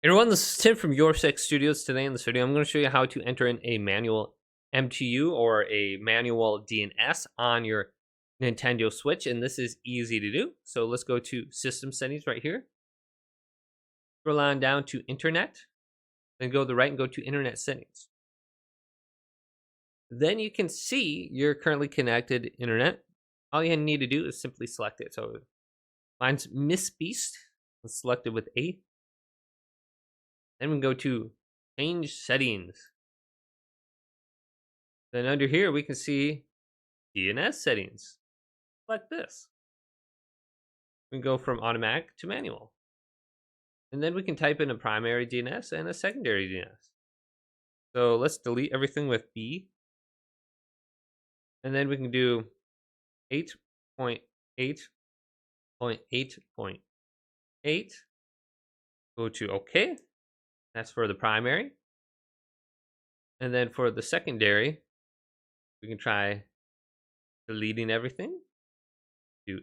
Hey everyone, this is Tim from YourSixStudios. Today in this video, I'm going to show you how to enter in a manual MTU or a manual DNS on your Nintendo Switch, and this is easy to do. So let's go to System Settings right here. Scroll on down to Internet, then go to the right and go to Internet Settings. Then you can see your currently connected internet. All you need to do is simply select it. So mine's Miss Beast. Let's select it with A. Then we can go to Change Settings. Then under here, we can see DNS Settings. Like this. We can go from automatic to manual. And then we can type in a primary DNS and a secondary DNS. So let's delete everything with B. And then we can do 8.8.8.8. Go to OK. That's for the primary. And then for the secondary, we can try deleting everything. Do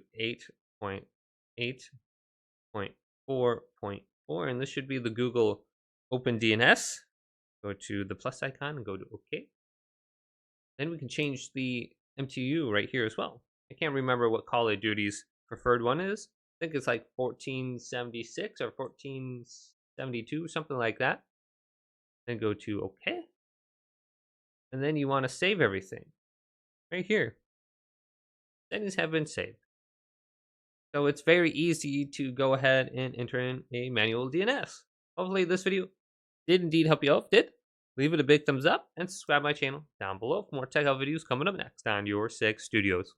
8.8.4.4, and this should be the Google Open DNS. Go to the plus icon and go to OK. Then we can change the MTU right here as well. I can't remember what Call of Duty's preferred one is. I think it's like 1476 or 1472, something like that. Then go to OK. And then you want to save everything right here. Settings have been saved. So it's very easy to go ahead and enter in a manual DNS. Hopefully this video did indeed help you out. If it did, leave it a big thumbs up and subscribe to my channel down below for more tech help videos coming up next on YourSixStudios.